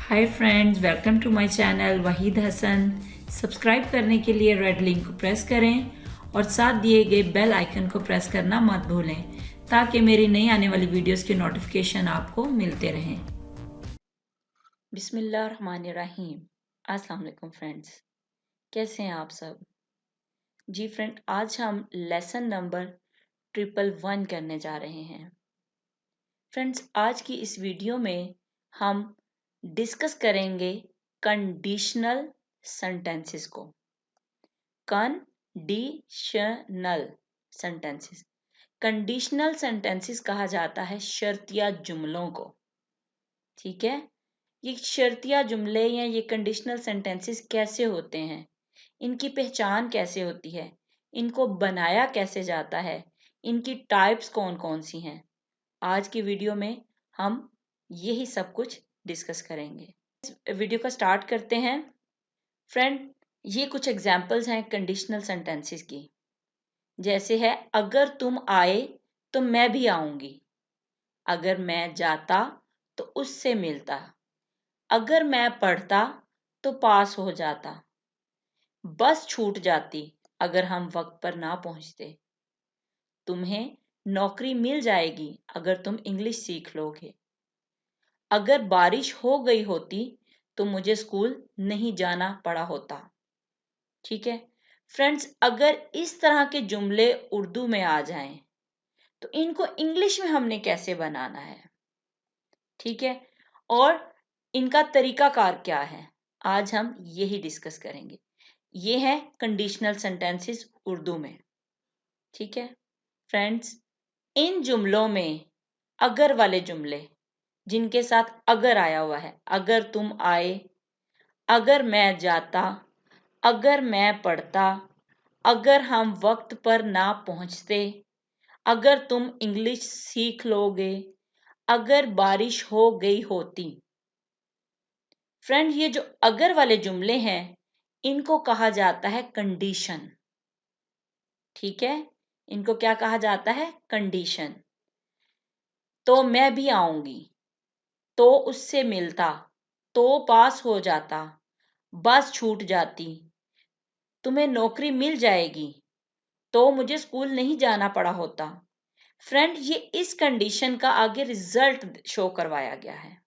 Hi friends, welcome to my channel Waheed Hasan. Subscribe करने के लिए रेड लिंक को प्रेस करें और साथ दिए गए बेल आइकन को प्रेस करना मत भूलें ताकि मेरी नई आने वाली वीडियोस के नोटिफिकेशन आपको मिलते रहें। बिस्मिल्लाहिर्रहमानिर्रहीम। अस्सलाम वालेकुम फ्रेंड्स, कैसे हैं आप सब? जी फ्रेंड, आज हम लेसन नंबर 111 करने जा रहे हैं। फ्रेंड्स, आज की इस वीडियो में हम डिस्कस करेंगे कंडीशनल सेंटेंसेस को। कंडीशनल सेंटेंसेस, कंडीशनल सेंटेंसेस कहा जाता है शर्तिया जुमलों को। ठीक है, ये शर्तिया जुमले या ये कंडीशनल सेंटेंसेस कैसे होते हैं, इनकी पहचान कैसे होती है, इनको बनाया कैसे जाता है, इनकी टाइप्स कौन कौन सी हैं, आज की वीडियो में हम यही सब कुछ डिस्कस करेंगे। इस वीडियो का स्टार्ट करते हैं। फ्रेंड, ये कुछ एग्जाम्पल्स हैं कंडीशनल सेंटेंसेस की। जैसे है, अगर तुम आए तो मैं भी आऊंगी, अगर मैं जाता तो उससे मिलता, अगर मैं पढ़ता तो पास हो जाता, बस छूट जाती अगर हम वक्त पर ना पहुंचते, तुम्हें नौकरी मिल जाएगी अगर तुम इंग्लिश सीख लोगे, अगर बारिश हो गई होती तो मुझे स्कूल नहीं जाना पड़ा होता। ठीक है फ्रेंड्स, अगर इस तरह के जुमले उर्दू में आ जाएं तो इनको इंग्लिश में हमने कैसे बनाना है। ठीक है, और इनका तरीकाकार क्या है, आज हम यही डिस्कस करेंगे। ये है कंडीशनल सेंटेंसेस उर्दू में। ठीक है फ्रेंड्स, इन जुमलों में अगर वाले जुमले जिनके साथ अगर आया हुआ है, अगर तुम आए, अगर मैं जाता, अगर मैं पढ़ता, अगर हम वक्त पर ना पहुंचते, अगर तुम इंग्लिश सीख लोगे, अगर बारिश हो गई होती। फ्रेंड, ये जो अगर वाले जुमले हैं इनको कहा जाता है कंडीशन। ठीक है, इनको क्या कहा जाता है? कंडीशन। तो मैं भी आऊंगी, तो उससे मिलता, तो पास हो जाता, बस छूट जाती, तुम्हें नौकरी मिल जाएगी, तो मुझे स्कूल नहीं जाना पड़ा होता। फ्रेंड, ये इस कंडीशन का आगे रिजल्ट शो करवाया गया है।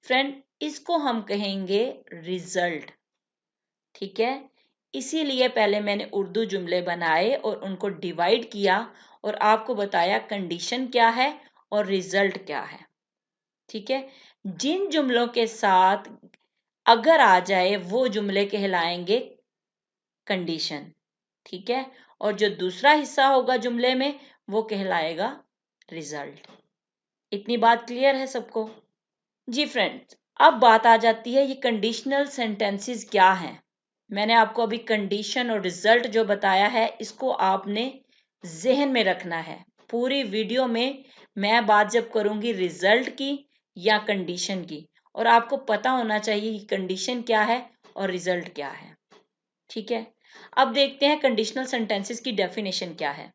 फ्रेंड, इसको हम कहेंगे रिजल्ट। ठीक है, इसीलिए पहले मैंने उर्दू जुमले बनाए और उनको डिवाइड किया और आपको बताया कंडीशन क्या है और रिजल्ट क्या है। ठीक है, जिन जुमलों के साथ अगर आ जाए वो जुमले कहलाएंगे कंडीशन। ठीक है, और जो दूसरा हिस्सा होगा जुमले में वो कहलाएगा रिजल्ट। इतनी बात क्लियर है सबको? जी फ्रेंड्स, अब बात आ जाती है ये कंडीशनल सेंटेंसेस क्या हैं। मैंने आपको अभी कंडीशन और रिजल्ट जो बताया है इसको आपने जहन में रखना है। पूरी वीडियो में मैं बात जब करूंगी रिजल्ट की या कंडीशन की, और आपको पता होना चाहिए कि कंडीशन क्या है और रिजल्ट क्या है। ठीक है, अब देखते हैं कंडीशनल सेंटेंसेस की डेफिनेशन क्या है।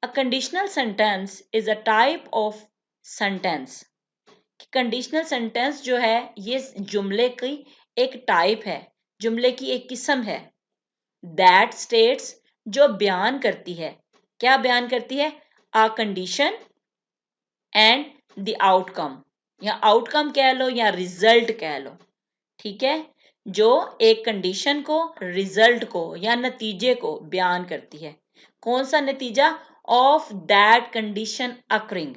A conditional sentence is a type of sentence. Conditional sentence जो है ये जुमले की एक टाइप है, जुमले की एक किस्म है। दैट स्टेट्स, जो बयान करती है, क्या बयान करती है? आ कंडीशन एंड द आउटकम, या आउटकम कह लो या रिजल्ट कह लो। ठीक है, जो एक कंडीशन को, रिजल्ट को या नतीजे को बयान करती है। कौन सा नतीजा? ऑफ दैट कंडीशन अकरिंग,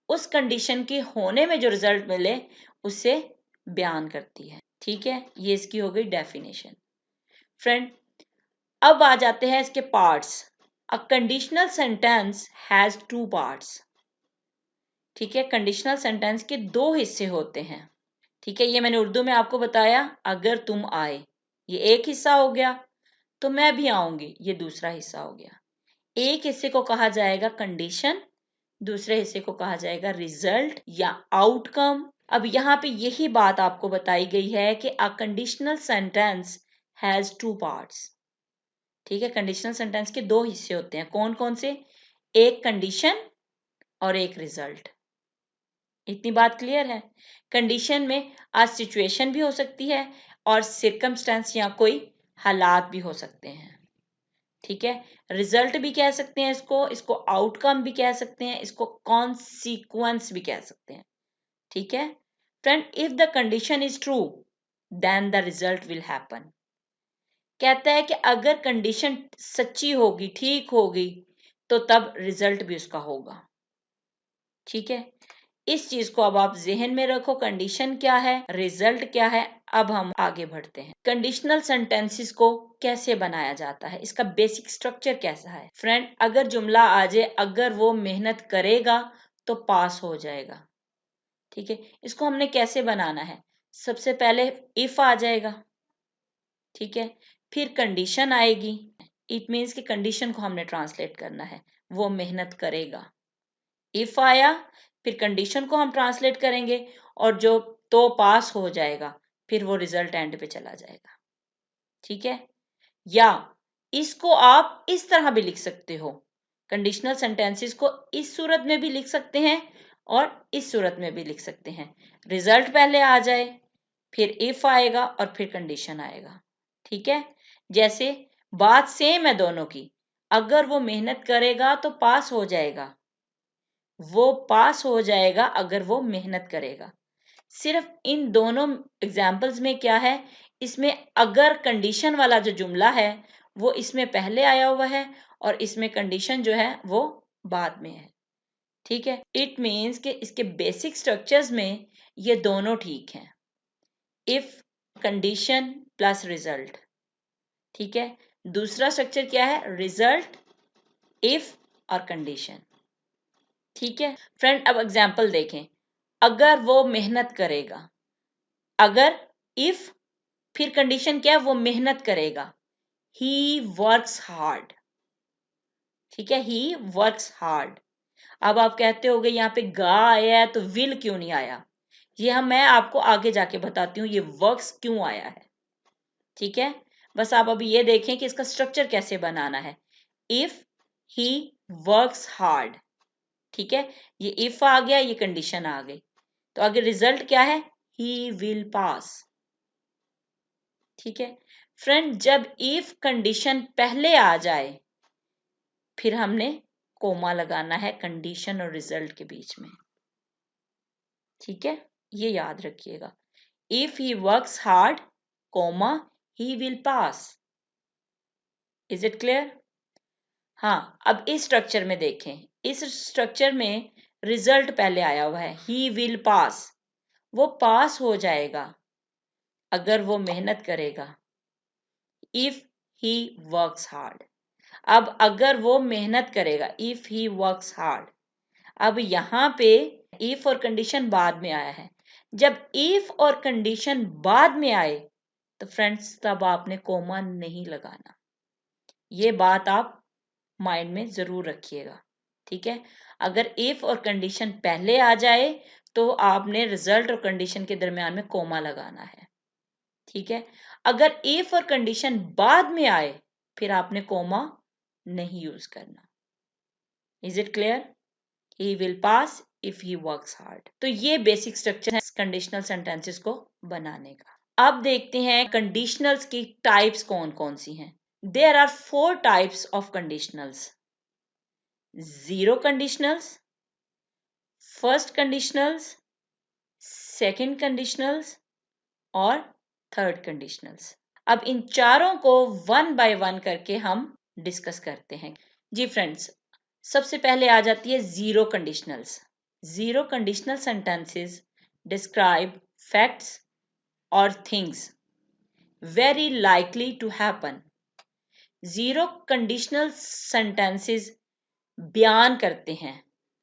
उस कंडीशन के होने में जो रिजल्ट मिले उसे बयान करती है। ठीक है, ये इसकी हो गई डेफिनेशन। फ्रेंड, अब आ जाते हैं इसके parts. A conditional sentence has two parts. ठीक है, कंडीशनल सेंटेंस के दो हिस्से होते हैं। ठीक है, ये मैंने उर्दू में आपको बताया, अगर तुम आए ये एक हिस्सा हो गया, तो मैं भी आऊंगी ये दूसरा हिस्सा हो गया। एक हिस्से को कहा जाएगा कंडीशन, दूसरे हिस्से को कहा जाएगा रिजल्ट या आउटकम। अब यहाँ पे यही बात आपको बताई गई है कि a conditional sentence has two parts. ठीक है, कंडीशनल सेंटेंस के दो हिस्से होते हैं। कौन कौन से? एक कंडीशन और एक रिजल्ट। इतनी बात क्लियर है। कंडीशन में आज सिचुएशन भी हो सकती है और सिर्कमस्टेंस या कोई हालात भी हो सकते हैं। ठीक है, रिजल्ट भी कह सकते हैं इसको आउटकम भी कह सकते हैं, इसको कॉन्सिक्वेंस भी कह सकते हैं। ठीक है friend, if the condition is true then the result will happen. कहता है कि अगर कंडीशन सच्ची होगी, ठीक होगी, तो तब रिजल्ट भी उसका होगा। ठीक है, इस चीज को अब आप जहन में रखो, कंडीशन क्या है, रिजल्ट क्या है। अब हम आगे बढ़ते हैं, कंडीशनल सेंटेंसेस को कैसे बनाया जाता है, इसका बेसिक स्ट्रक्चर कैसा है। फ्रेंड, अगर जुमला आ जाए अगर वो मेहनत करेगा तो पास हो जाएगा। ठीक है, इसको हमने कैसे बनाना है, सबसे पहले इफ आ जाएगा। ठीक है, फिर कंडीशन आएगी, इट मीन्स कि कंडीशन को हमने ट्रांसलेट करना है, वो मेहनत करेगा। इफ आया, फिर कंडीशन को हम ट्रांसलेट करेंगे और जो तो पास हो जाएगा, फिर वो रिजल्ट एंड पे चला जाएगा। ठीक है, या इसको आप इस तरह भी लिख सकते हो, कंडीशनल सेंटेंसेस को इस सूरत में भी लिख सकते हैं और इस सूरत में भी लिख सकते हैं। रिजल्ट पहले आ जाए, फिर इफ आएगा और फिर कंडीशन आएगा। ठीक है, जैसे बात सेम है दोनों की, अगर वो मेहनत करेगा तो पास हो जाएगा, वो पास हो जाएगा अगर वो मेहनत करेगा। सिर्फ इन दोनों एग्जाम्पल्स में क्या है, इसमें अगर कंडीशन वाला जो जुमला है वो इसमें पहले आया हुआ है और इसमें कंडीशन जो है वो बाद में है। ठीक है, इट मीन्स कि इसके बेसिक स्ट्रक्चर्स में ये दोनों ठीक हैं, इफ, कंडीशन प्लस रिजल्ट। ठीक है, दूसरा स्ट्रक्चर क्या है, रिजल्ट, इफ और कंडीशन। ठीक है फ्रेंड, अब एग्जाम्पल देखें, अगर वो मेहनत करेगा, अगर इफ, फिर कंडीशन क्या है, वो मेहनत करेगा, ही वर्क्स हार्ड। ठीक है, ही वर्क्स हार्ड। अब आप कहते होगे यहाँ पे गा आया है तो विल क्यों नहीं आया, ये मैं आपको आगे जाके बताती हूँ ये वर्क्स क्यों आया है। ठीक है, बस आप अभी ये देखें कि इसका स्ट्रक्चर कैसे बनाना है, इफ ही वर्क्स हार्ड। ठीक है, ये इफ आ गया, ये कंडीशन आ गई, तो आगे रिजल्ट क्या है, ही विल पास। ठीक है फ्रेंड, जब इफ कंडीशन पहले आ जाए फिर हमने कोमा लगाना है कंडीशन और रिजल्ट के बीच में। ठीक है, ये याद रखिएगा, if he works hard, comma, he will pass. Is it clear? हाँ, अब इस स्ट्रक्चर में देखें, इस स्ट्रक्चर में रिजल्ट पहले आया हुआ है, ही विल पास, वो पास हो जाएगा अगर वो मेहनत करेगा, इफ ही वर्क्स हार्ड। अब अगर वो मेहनत करेगा, इफ ही वर्क्स हार्ड। अब यहाँ पे इफ और कंडीशन बाद में आया है, जब इफ और कंडीशन बाद में आए तो फ्रेंड्स तब आपने कोमा नहीं लगाना, ये बात आप माइंड में जरूर रखिएगा। ठीक है, अगर इफ और कंडीशन पहले आ जाए तो आपने रिजल्ट और कंडीशन के दरमियान में कोमा लगाना है। ठीक है, अगर इफ और कंडीशन बाद में आए फिर आपने कोमा नहीं यूज करना। Is it clear? He will pass if he works hard. तो ये बेसिक स्ट्रक्चर है कंडीशनल सेंटेंसेस को बनाने का। अब देखते हैं कंडीशनल्स की टाइप्स कौन कौन सी हैं। There are 4 types of conditionals, zero conditionals, first conditionals, second conditionals और थर्ड कंडीशनल्स। अब इन चारों को वन बाय वन करके हम डिस्कस करते हैं। जी फ्रेंड्स, सबसे पहले आ जाती है zero conditionals. Zero conditional sentences describe facts और things very likely to happen. Zero conditional sentences बयान करते हैं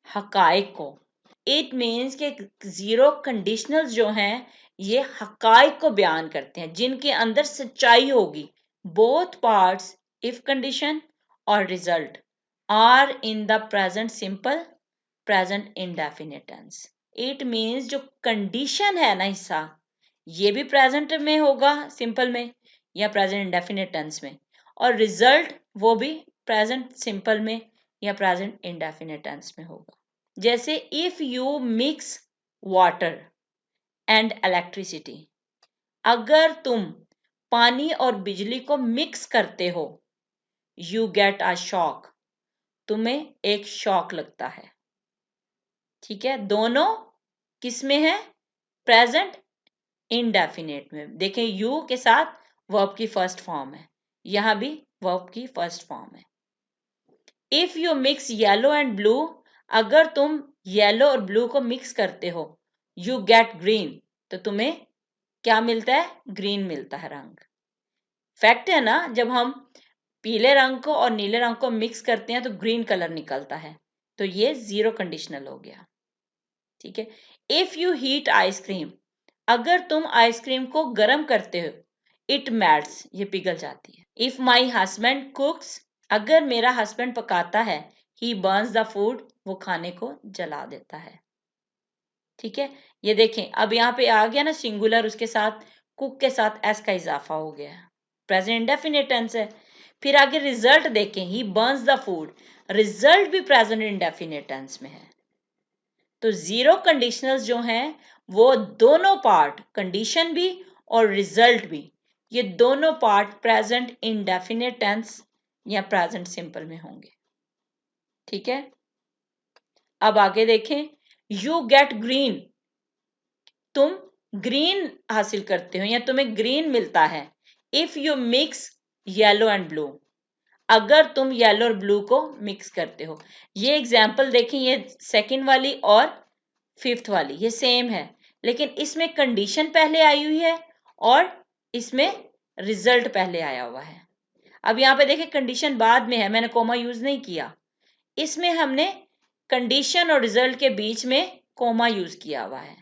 हकाइक को। इट मीन्स कि जीरो कंडीशनल जो हैं ये हकाइक को बयान करते हैं जिनके अंदर सच्चाई होगी। बोथ पार्ट्स, इफ कंडीशन और result, are in the present simple, present indefinite tense. It means जो कंडीशन है ना हिस्सा, ये भी प्रेजेंट में होगा सिंपल में या प्रेजेंट इंडेफिनिट टेंस में, और रिजल्ट वो भी प्रेजेंट सिंपल में या प्रेजेंट इंडेफिनिट टेंस में होगा। जैसे if you mix water and electricity. अगर तुम पानी और बिजली को मिक्स करते हो, यू गेट अ शॉक, तुम्हें एक शॉक लगता है। ठीक है, दोनों किस में है? प्रेजेंट इंडेफिनेट में। देखें, यू के साथ वर्ब की फर्स्ट फॉर्म है, यहां भी वर्ब की फर्स्ट फॉर्म है। If you mix yellow and blue, अगर तुम येलो और ब्लू को मिक्स करते हो, यू गेट ग्रीन, तो तुम्हें क्या मिलता है? ग्रीन मिलता है रंग। फैक्ट है ना, जब हम पीले रंग को और नीले रंग को मिक्स करते हैं तो ग्रीन कलर निकलता है। तो ये जीरो कंडीशनल हो गया। ठीक है, इफ यू हीट आइसक्रीम, अगर तुम आइसक्रीम को गर्म करते हो, इट मेल्ट्स, ये पिघल जाती है। इफ माई हस्बैंड कुक्स, अगर मेरा हस्बैंड पकाता है, ही बर्न्स द फूड, वो खाने को जला देता है। ठीक है, ये देखें, अब यहाँ पे आ गया ना सिंगुलर, उसके साथ कुक के साथ एस का इजाफा हो गया, प्रेजेंट इंडेफिनिट टेंस है। फिर आगे रिजल्ट देखें, ही बर्न्स द फूड, रिजल्ट भी प्रेजेंट इंडेफिनिट टेंस में है। तो जीरो कंडीशनल्स जो हैं वो दोनों पार्ट, कंडीशन भी और रिजल्ट भी, ये दोनों पार्ट प्रेजेंट इंडेफिनिट टेंस या प्रेजेंट सिंपल में होंगे। ठीक है, अब आगे देखें, यू गेट ग्रीन, तुम ग्रीन हासिल करते हो या तुम्हें ग्रीन मिलता है। If you mix yellow and blue, अगर तुम येलो और ब्लू को मिक्स करते हो। ये एग्जाम्पल देखें, ये सेकंड वाली और फिफ्थ वाली ये सेम है, लेकिन इसमें कंडीशन पहले आई हुई है और इसमें रिजल्ट पहले आया हुआ है। अब यहाँ पे देखें, कंडीशन बाद में है, मैंने कोमा यूज नहीं किया। इसमें हमने कंडीशन और रिजल्ट के बीच में कोमा यूज किया हुआ है,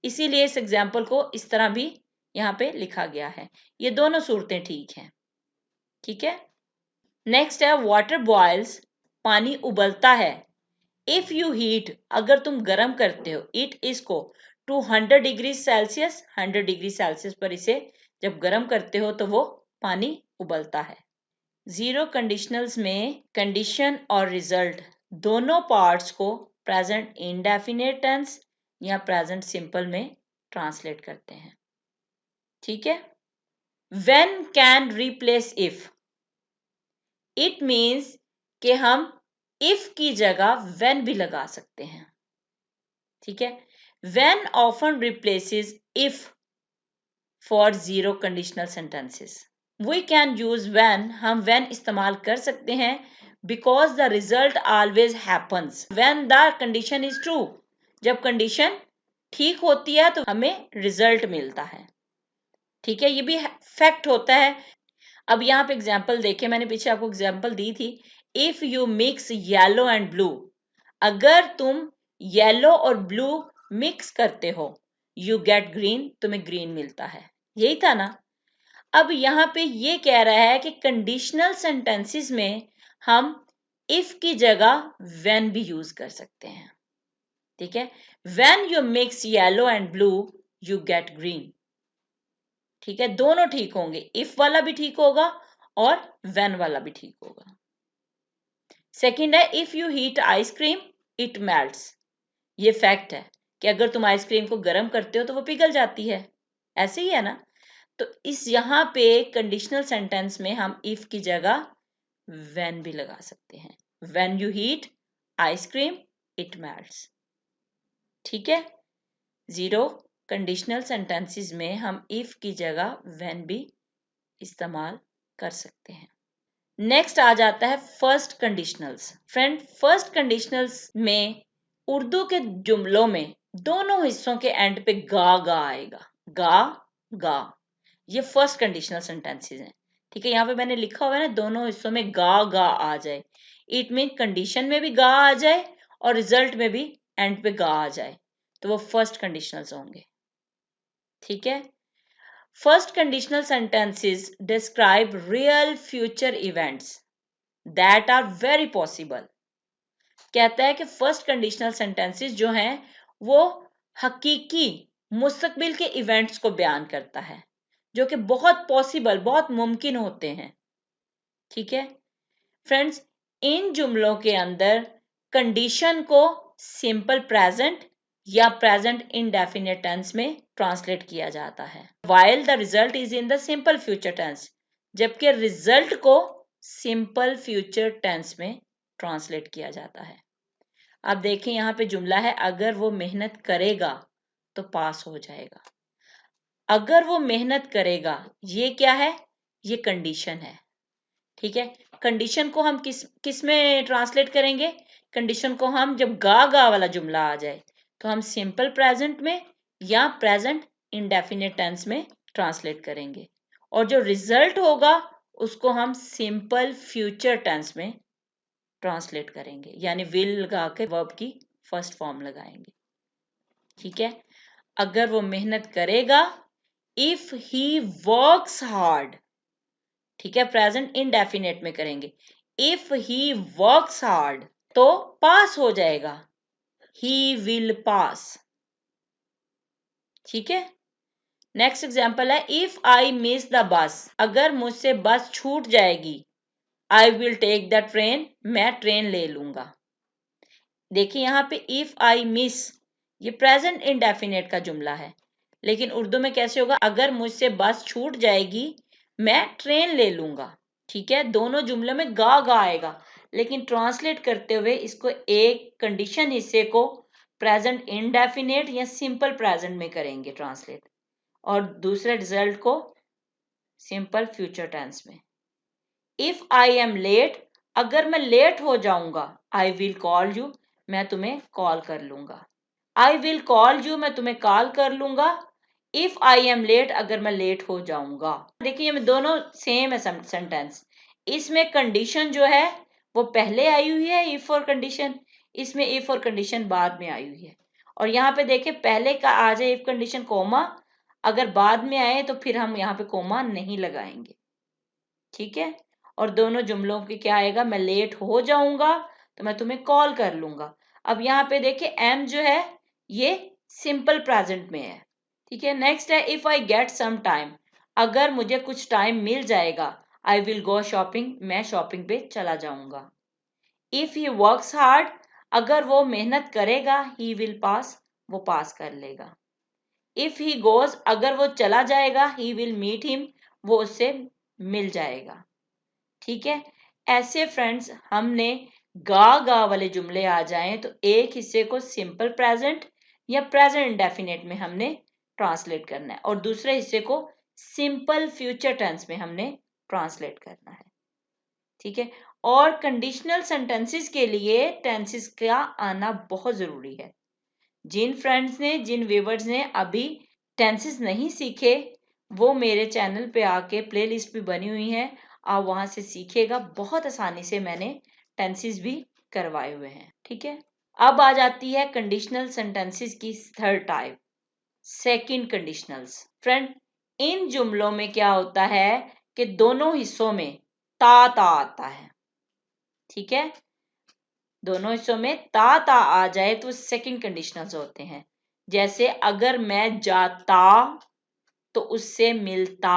इसीलिए इस एग्जाम्पल को इस तरह भी यहाँ पे लिखा गया है। ये दोनों सूरतें ठीक हैं। ठीक है, नेक्स्ट है वाटर बॉयल्स, पानी उबलता है। इफ यू हीट, अगर तुम गर्म करते हो, इट इसको to 100 degree Celsius, 100 degree Celsius पर इसे जब गर्म करते हो तो वो पानी उबलता है। जीरो कंडीशनल्स में कंडीशन और रिजल्ट दोनों पार्ट्स को प्रेजेंट इंडेफिनिट टेंस या प्रेजेंट सिंपल में ट्रांसलेट करते हैं। ठीक है, when can replace if, it means कि हम इफ की जगह व्हेन भी लगा सकते हैं। ठीक है, when often replaces if for zero conditional sentences. We can use when, हम व्हेन इस्तेमाल कर सकते हैं because the result always happens when the condition is true, जब कंडीशन ठीक होती है तो हमें रिजल्ट मिलता है। ठीक है, ये भी फैक्ट होता है। अब यहाँ पे एग्जाम्पल देखें, मैंने पीछे आपको एग्जाम्पल दी थी, if you mix yellow and blue, अगर तुम येलो और ब्लू मिक्स करते हो, यू गेट ग्रीन, तुम्हें ग्रीन मिलता है। यही था ना। अब यहाँ पे ये कह रहा है कि कंडीशनल सेंटेंसेस में हम इफ की जगह व्हेन भी यूज कर सकते हैं। ठीक है, when you mix yellow and blue, you get green. ठीक है, दोनों ठीक होंगे, इफ वाला भी ठीक होगा और व्हेन वाला भी ठीक होगा। सेकंड है, if you heat ice cream, it melts. ये फैक्ट है कि अगर तुम आइसक्रीम को गर्म करते हो तो वो पिघल जाती है, ऐसे ही है ना। तो इस यहाँ पे कंडीशनल सेंटेंस में हम इफ की जगह व्हेन भी लगा सकते हैं। When you heat ice cream, it melts. ठीक है, जीरो कंडीशनल सेंटेंसेस में हम इफ की जगह व्हेन भी इस्तेमाल कर सकते हैं। नेक्स्ट आ जाता है first conditionals. Friend, first conditionals में उर्दू के जुमलों में दोनों हिस्सों के एंड पे गा गा आएगा, गा गा। ये फर्स्ट कंडीशनल सेंटेंसेस हैं। ठीक है, यहाँ पे मैंने लिखा हुआ है ना, दोनों हिस्सों में गा गा आ जाए, इट मीन कंडीशन में भी गा आ जाए और रिजल्ट में भी एंड पे गा आ जाए, तो वो फर्स्ट कंडीशनल्स होंगे। ठीक है, first conditional sentences describe real future events that are very possible. कहता है कि फर्स्ट कंडीशनल सेंटेंसेस जो हैं वो हकीकी मुस्तकबिल के इवेंट्स को बयान करता है जो कि बहुत पॉसिबल, बहुत मुमकिन होते हैं। ठीक है फ्रेंड्स, इन जुमलों के अंदर कंडीशन को सिंपल प्रेजेंट या प्रेजेंट इंडेफिनिट टेंस में ट्रांसलेट किया जाता है। While the result is in the simple future tense, जबकि रिजल्ट को सिंपल फ्यूचर टेंस में ट्रांसलेट किया जाता है। अब देखें यहाँ पे जुमला है, अगर वो मेहनत करेगा तो पास हो जाएगा। अगर वो मेहनत करेगा, ये क्या है? ये कंडीशन है। ठीक है, कंडीशन को हम किस में ट्रांसलेट करेंगे? कंडीशन को हम जब गा वाला जुमला आ जाए तो हम सिंपल प्रेजेंट में या प्रेजेंट इंडेफिनिट टेंस में ट्रांसलेट करेंगे, और जो रिजल्ट होगा उसको हम सिंपल फ्यूचर टेंस में ट्रांसलेट करेंगे, यानी विल लगा के वर्ब की फर्स्ट फॉर्म लगाएंगे। ठीक है, अगर वो मेहनत करेगा, इफ ही वर्क्स हार्ड, ठीक है, प्रेजेंट इंडेफिनिट में करेंगे। इफ ही वर्क्स हार्ड तो पास हो जाएगा, ही विल पास। ठीक है, नेक्स्ट एग्जांपल है, if I miss the bus, अगर मुझसे बस छूट जाएगी, I will take the train, मैं ट्रेन ले लूंगा। देखिए यहाँ पे इफ आई मिस, ये प्रेजेंट इंडेफिनिट का जुमला है, लेकिन उर्दू में कैसे होगा? अगर मुझसे बस छूट जाएगी, मैं ट्रेन ले लूंगा। ठीक है, दोनों जुमले में गा आएगा, लेकिन ट्रांसलेट करते हुए इसको एक कंडीशन हिस्से को प्रेजेंट इंडेफिनिट या सिंपल प्रेजेंट में करेंगे ट्रांसलेट, और दूसरे रिजल्ट को सिंपल फ्यूचर टेंस में। इफ आई एम लेट, अगर मैं लेट हो जाऊंगा, आई विल कॉल यू, मैं तुम्हें कॉल कर लूंगा। आई विल कॉल यू, मैं तुम्हें कॉल कर लूंगा। इफ आई एम लेट, अगर मैं लेट हो जाऊंगा। देखिए ये दोनों सेम है सेंटेंस, इसमें कंडीशन जो है वो पहले आई हुई है, इफ और कंडीशन, इसमें इफ और कंडीशन बाद में आई हुई है। और यहाँ पे देखिए पहले का आ जाए इफ कंडीशन कोमा, अगर बाद में आए तो फिर हम यहाँ पे कोमा नहीं लगाएंगे। ठीक है, और दोनों जुमलों के क्या आएगा? मैं लेट हो जाऊंगा तो मैं तुम्हें कॉल कर लूंगा। अब यहाँ पे देखिए एम जो है ये सिंपल प्रेजेंट में है। ठीक है, नेक्स्ट है, if I get some time, अगर मुझे कुछ टाइम मिल जाएगा, आई विल गो शॉपिंग, मैं शॉपिंग पे चला जाऊंगा। इफ ही वर्क्स हार्ड, अगर वो मेहनत करेगा, ही विल पास, वो पास कर लेगा। इफ ही गोज, अगर वो चला जाएगा, ही विल मीट हिम, वो उससे मिल जाएगा। ठीक है, ऐसे फ्रेंड्स हमने गा वाले जुमले आ जाएं तो एक हिस्से को सिंपल प्रेजेंट या प्रेजेंट इंडेफिनिट में हमने ट्रांसलेट करना है, और दूसरे हिस्से को सिंपल फ्यूचर टेंस में हमने ट्रांसलेट करना है। ठीक है, और कंडीशनल सेंटेंसेस के लिए टेंसेस का आना बहुत जरूरी है। जिन फ्रेंड्स ने, जिन व्यूअर्स ने अभी टेंसेस नहीं सीखे, वो मेरे चैनल पे आके प्लेलिस्ट भी बनी हुई है, आप वहां से सीखेगा। बहुत आसानी से मैंने टेंसेस भी करवाए हुए हैं। ठीक है, अब आ जाती है कंडीशनल सेंटेंसेस की third type, second conditionals. Friend, इन जुमलों में क्या होता है कि दोनों हिस्सों में ता आता है। ठीक है, दोनों हिस्सों में ता आ जाए तो सेकंड कंडीशनल्स होते हैं। जैसे अगर मैं जाता तो उससे मिलता,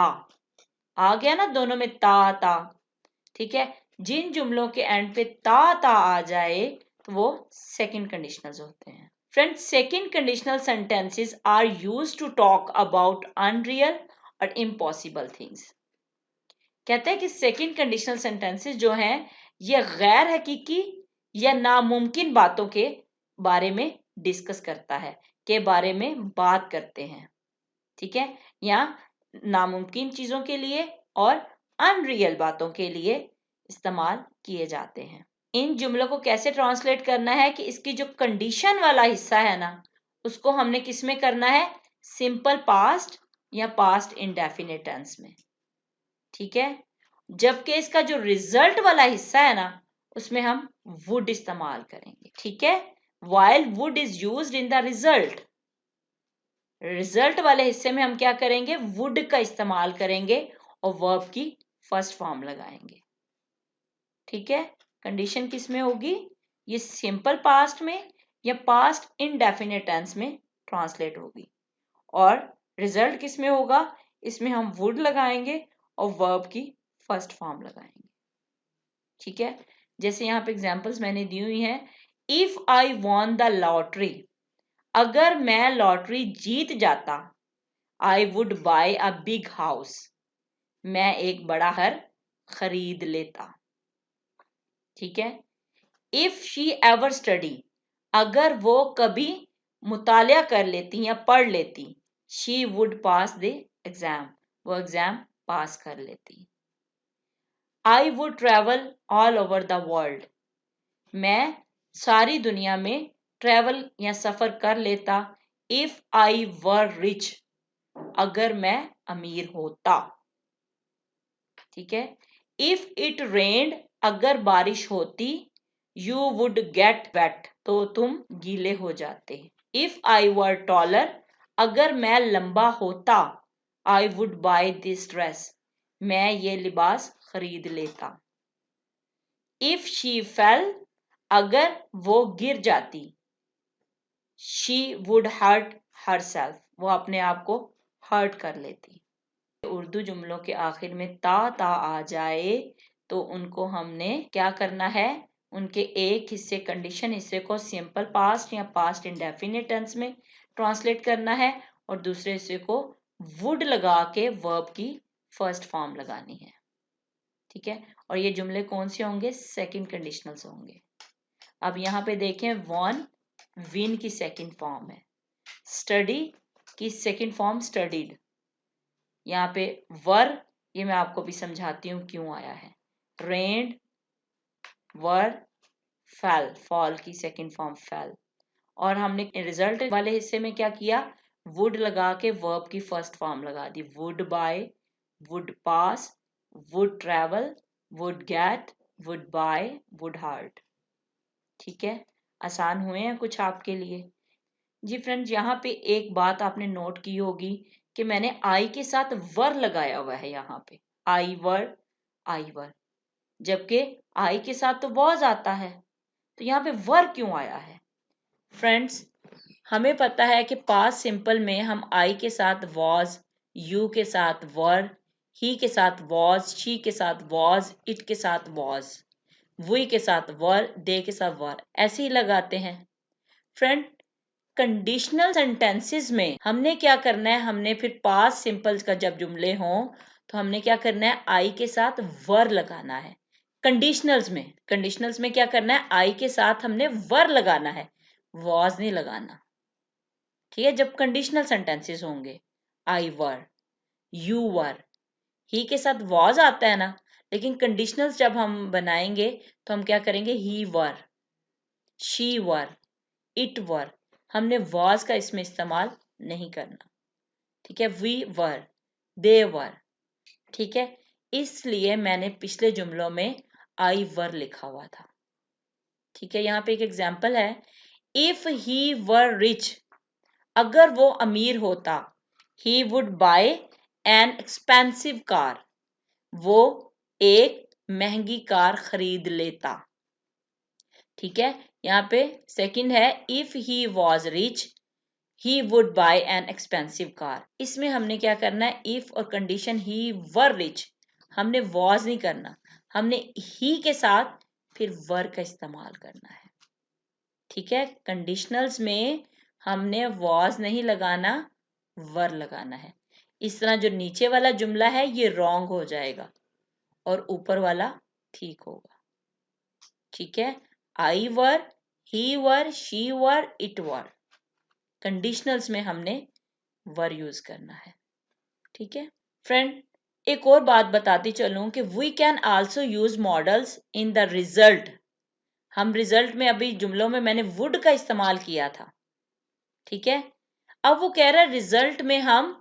आ गया ना दोनों में ता। ठीक है, जिन जुमलों के एंड पे ता आ जाए तो वो सेकंड कंडीशनल्स होते हैं। Friends, second conditional sentences are used to talk about unreal और इम्पॉसिबल थिंग्स। कहते हैं कि सेकंड कंडीशनल सेंटेंसेस जो हैं ये गैर हकीकी या नामुमकिन बातों के बारे में डिस्कस करता है, के बारे में बात करते हैं। ठीक है, या नामुमकिन चीजों के लिए और अनरियल बातों के लिए इस्तेमाल किए जाते हैं। इन जुमलों को कैसे ट्रांसलेट करना है कि इसकी जो कंडीशन वाला हिस्सा है ना, उसको हमने किस में करना है? सिंपल पास्ट या पास्ट इंडेफिनिट टेंस में। ठीक है, जबकि इसका जो रिजल्ट वाला हिस्सा है ना, उसमें हम वुड इस्तेमाल करेंगे। ठीक है, while would is used in the result, result वाले हिस्से में हम क्या करेंगे? वुड का इस्तेमाल करेंगे और वर्ब की फर्स्ट फॉर्म लगाएंगे। ठीक है, कंडीशन किस में होगी? ये सिंपल पास्ट में या पास्ट इंडेफिनिट टेंस में ट्रांसलेट होगी, और रिजल्ट किस में होगा? इसमें हम वुड लगाएंगे और वर्ब की फर्स्ट फॉर्म लगाएंगे। ठीक है, जैसे यहाँ पे एग्जांपल्स मैंने दी हुई हैं, if I won the lottery, अगर मैं लॉटरी जीत जाता, I would buy a big house, मैं एक बड़ा घर खरीद लेता। ठीक है। इफ शी एवर स्टडी, अगर वो कभी मुतालिया कर लेती या पढ़ लेती, she would pass the exam, वो एग्जाम पास कर लेती। I would travel all over the world, मैं सारी दुनिया में ट्रेवल या सफर कर लेता। इफ आई वर रिच, अगर मैं अमीर होता। ठीक है। इफ इट रेन्ड, अगर बारिश होती, यू वुड गेट वेट, तो तुम गीले हो जाते। इफ आई वर टॉलर, अगर मैं लंबा होता, I would by this dress, मैं ये लिबास खरीद लेता। इफ शी फेल, अगर वो गिर जाती, शी वुड हर्ट हरसेल्फ, वो अपने आप को हर्ट कर लेती। उर्दू जुमलों के आखिर में ता आ जाए तो उनको हमने क्या करना है, उनके एक हिस्से कंडीशन हिस्से को सिंपल पास्ट या पास्ट इंडेफिनिट टेंस में ट्रांसलेट करना है और दूसरे हिस्से को वुड लगा के वर्ब की फर्स्ट फॉर्म लगानी है। ठीक है। और ये जुमले कौन से होंगे, सेकंड कंडीशनल्स होंगे। अब यहाँ पे देखें, वॉन विन की सेकंड फॉर्म है, स्टडी की सेकंड फॉर्म स्टडीड। यहाँ पे वर, ये मैं आपको भी समझाती हूँ क्यों आया है। रेन्ड, वर, फैल, फॉल की सेकंड फॉर्म फैल। और हमने रिजल्ट वाले हिस्से में क्या किया, वुड लगा के वर्ब की फर्स्ट फॉर्म लगा दी। Would buy, would pass, would travel, would get, would buy, would hurt. ठीक है। आसान हुए हैं कुछ आपके लिए। जी फ्रेंड्स, यहाँ पे एक बात आपने नोट की होगी कि मैंने आई के साथ वर लगाया हुआ है यहाँ पे, आई वर, जबकि आई के साथ तो वॉज आता है, तो यहाँ पे वर क्यों आया है। फ्रेंड्स, हमें पता है कि पास्ट सिंपल में हम आई के साथ वॉज, यू के साथ वर, ही के साथ वॉज, शी के साथ वॉज, इट के साथ वॉज, वी के साथ वर, दे के साथ वर, ऐसे ही लगाते हैं। फ्रेंड, कंडीशनल सेंटेंसेस में हमने क्या करना है, हमने फिर पास्ट सिंपल्स का जब जुमले हों तो हमने क्या करना है, आई के साथ वर लगाना है। कंडीशनल्स में क्या करना है, आई के साथ हमने वर लगाना है, वॉज नहीं लगाना। ठीक है। जब कंडीशनल सेंटेंसेस होंगे, आई वर, यू वर, ही के साथ वॉज आता है ना, लेकिन कंडीशनल्स जब हम बनाएंगे तो हम क्या करेंगे, ही वर, शी वर, इट वर, हमने वॉज का इसमें इस्तेमाल नहीं करना। ठीक है। वी वर, दे वर। ठीक है। इसलिए मैंने पिछले जुमलों में आई वर लिखा हुआ था। ठीक है। यहाँ पे एक एग्जाम्पल है, इफ ही वर रिच, अगर वो अमीर होता, he would buy an expensive car, वो एक महंगी कार खरीद लेता। ठीक है। यहाँ पे सेकंड है, if he was rich, he would buy an expensive car. इसमें हमने क्या करना है, इफ और कंडीशन ही वर रिच, हमने वॉज नहीं करना, हमने ही के साथ फिर वर का इस्तेमाल करना है। ठीक है। कंडीशनल्स में हमने वॉज नहीं लगाना, वर लगाना है। इस तरह जो नीचे वाला जुमला है ये रॉन्ग हो जाएगा और ऊपर वाला ठीक होगा। ठीक है। I were, he were, she were, it were, conditionals में हमने वर यूज करना है। ठीक है। फ्रेंड, एक और बात बताती चलूं कि we can also use modals in the result. हम रिजल्ट में अभी जुमलों में मैंने वुड का इस्तेमाल किया था। ठीक है। अब वो कह रहा है रिजल्ट में हम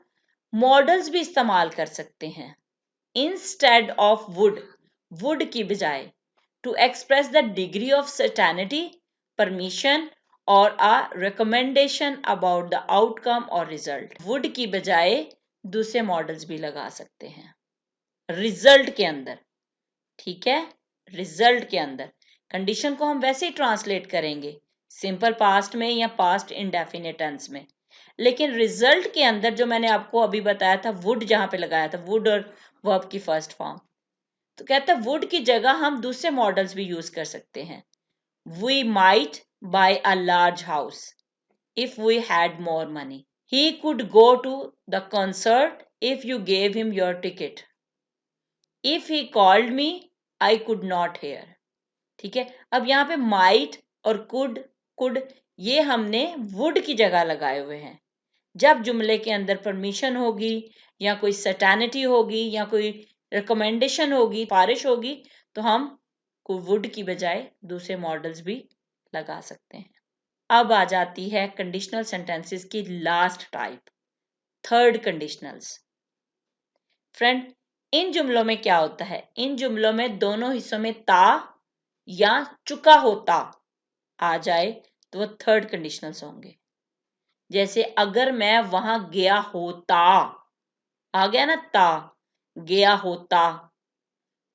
मॉडल्स भी इस्तेमाल कर सकते हैं, इंस्टेड ऑफ वुड, वुड की बजाय, to express the degree of certainty, permission और a recommendation about the outcome और रिजल्ट। वुड की बजाय दूसरे मॉडल्स भी लगा सकते हैं रिजल्ट के अंदर। ठीक है। रिजल्ट के अंदर कंडीशन को हम वैसे ही ट्रांसलेट करेंगे, सिंपल पास्ट में या पास्ट इंडेफिनिट टेंस में, लेकिन रिजल्ट के अंदर जो मैंने आपको अभी बताया था, वुड जहां पे लगाया था, वुड और वर्ब की फर्स्ट फॉर्म, तो कहता है वुड की जगह हम दूसरे मॉडल्स भी यूज कर सकते हैं। We might buy a large house, if we had more money. He could go to the concert if you gave him your ticket. If he called me, I could not hear. ठीक है, अब यहाँ पे might और could ये हमने would की जगह लगाए हुए हैं। जब जुमले के अंदर परमिशन होगी या कोई सर्टेनिटी होगी या कोई रिकमेंडेशन होगी, सिफारिश होगी, तो हम को वुड की बजाय दूसरे मॉडल्स भी लगा सकते हैं। अब आ जाती है कंडीशनल सेंटेंसेस की last type, third conditionals. Friend, इन जुमलों में क्या होता है? इन जुमलों में दोनों हिस्सों में ता या चुका होता आ जाए तो वो थर्ड कंडीशनल्स होंगे। जैसे अगर मैं वहां गया होता, आ गया ना ता, गया होता,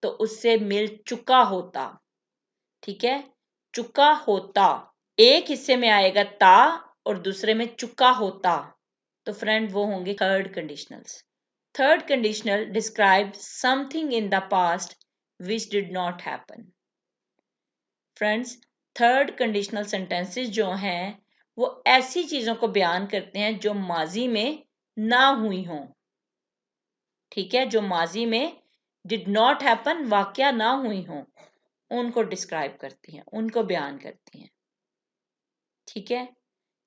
तो उससे मिल चुका होता। ठीक है, चुका होता, एक हिस्से में आएगा ता और दूसरे में चुका होता, तो फ्रेंड वो होंगे third conditionals. Third conditional describe something in the past which did not happen. Friends, third conditional sentences जो हैं वो ऐसी चीजों को बयान करते हैं जो माजी में ना हुई हों। ठीक है, जो माजी में डिड नॉट हैपन, वाकया ना हुई हों, उनको डिस्क्राइब करती हैं, उनको बयान करती हैं। ठीक है,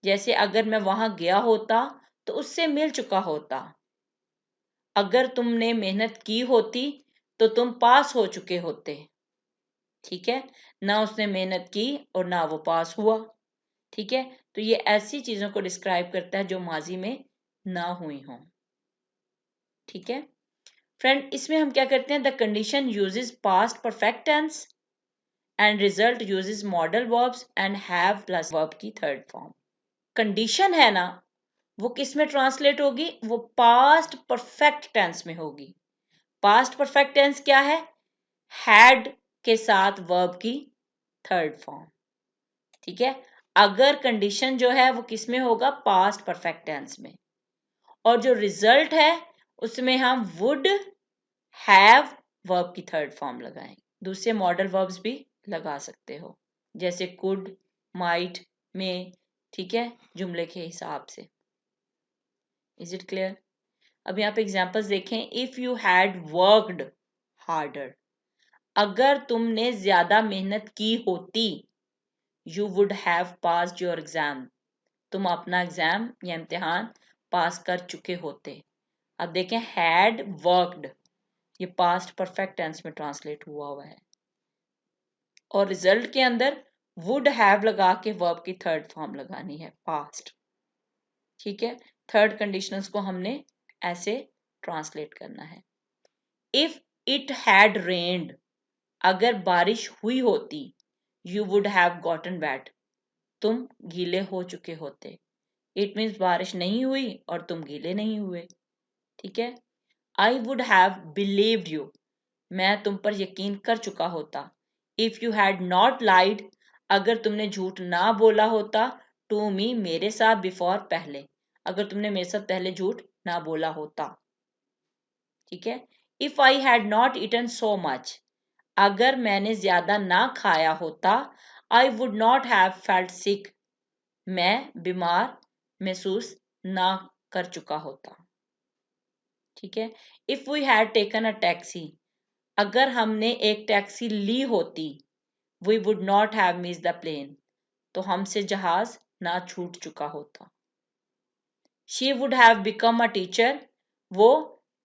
जैसे अगर मैं वहां गया होता तो उससे मिल चुका होता। अगर तुमने मेहनत की होती तो तुम पास हो चुके होते। ठीक है, ना उसने मेहनत की और ना वो पास हुआ। ठीक है, तो ये ऐसी चीजों को डिस्क्राइब करता है जो माजी में ना हुई हों। ठीक है फ्रेंड, इसमें हम क्या करते हैं, the condition uses past perfect tense and result uses modal verbs and have plus verb की थर्ड फॉर्म। कंडीशन है ना, वो किस में ट्रांसलेट होगी? वो पास्ट परफेक्ट टेंस में होगी। पास्ट परफेक्ट टेंस क्या है? हैड के साथ वर्ब की थर्ड फॉर्म। ठीक है, अगर कंडीशन जो है वो किस में होगा? पास्ट परफेक्ट टेंस में। और जो रिजल्ट है उसमें हम वुड हैव वर्ब की थर्ड फॉर्म लगाएं। दूसरे मॉडल वर्ब्स भी लगा सकते हो, जैसे कुड, माइट, में। ठीक है, जुमले के हिसाब से। Is it clear? अब यहाँ पे एग्जांपल्स देखें। If you had worked harder, अगर तुमने ज्यादा मेहनत की होती, you would have passed your exam, तुम अपना एग्जाम या इम्तिहान पास कर चुके होते। अब देखें, हैड वर्कड ये पास्ट परफेक्ट टेंस में ट्रांसलेट हुआ है और रिजल्ट के अंदर वुड हैव लगा के वर्ब की थर्ड फॉर्म लगानी है, पास्ट। ठीक है, थर्ड कंडीशनल्स को हमने ऐसे ट्रांसलेट करना है। इफ इट हैड रेन्ड, अगर बारिश हुई होती, you would have gotten wet, तुम गीले हो चुके होते। इट मीन्स बारिश नहीं हुई और तुम गीले नहीं हुए। ठीक है, I would have believed you, मैं तुम पर यकीन कर चुका होता। इफ यू हैड नॉट लाइड, अगर तुमने झूठ ना बोला होता, टू मी मेरे साथ, बिफोर पहले, अगर तुमने मेरे साथ पहले झूठ ना बोला होता। ठीक है, if I had not eaten so much, अगर मैंने ज्यादा ना खाया होता, I would not have felt sick, मैं बीमार महसूस ना कर चुका होता। ठीक है, if we had taken a taxi, अगर हमने एक टैक्सी ली होती, we would not have miss the plane, तो हमसे जहाज ना छूट चुका होता। She would have become a teacher, वो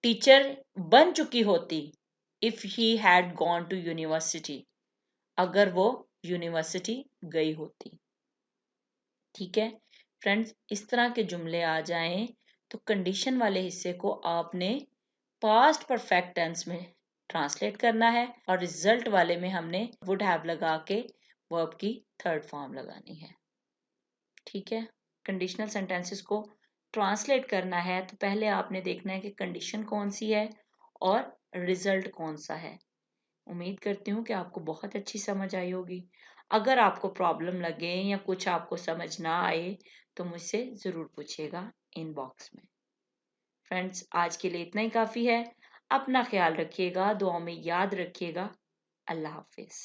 टीचर बन चुकी होती। If he had gone to university, अगर वो यूनिवर्सिटी गई होती। ठीक है फ्रेंड्स, इस तरह के जुमले आ जाएं तो कंडीशन वाले हिस्से को आपने पास्ट परफेक्ट टेंस में ट्रांसलेट करना है और रिजल्ट वाले में हमने वुड हैव लगा के वर्ब की थर्ड फॉर्म लगानी है। ठीक है, कंडीशनल सेंटेंसेस को ट्रांसलेट करना है तो पहले आपने देखना है कि कंडीशन कौन सी है और रिजल्ट कौन सा है। उम्मीद करती हूँ कि आपको बहुत अच्छी समझ आई होगी। अगर आपको प्रॉब्लम लगे या कुछ आपको समझ ना आए तो मुझसे ज़रूर पूछिएगा इनबॉक्स में। फ्रेंड्स, आज के लिए इतना ही काफ़ी है। अपना ख्याल रखिएगा, दुआओं में याद रखिएगा। अल्लाह हाफिज़।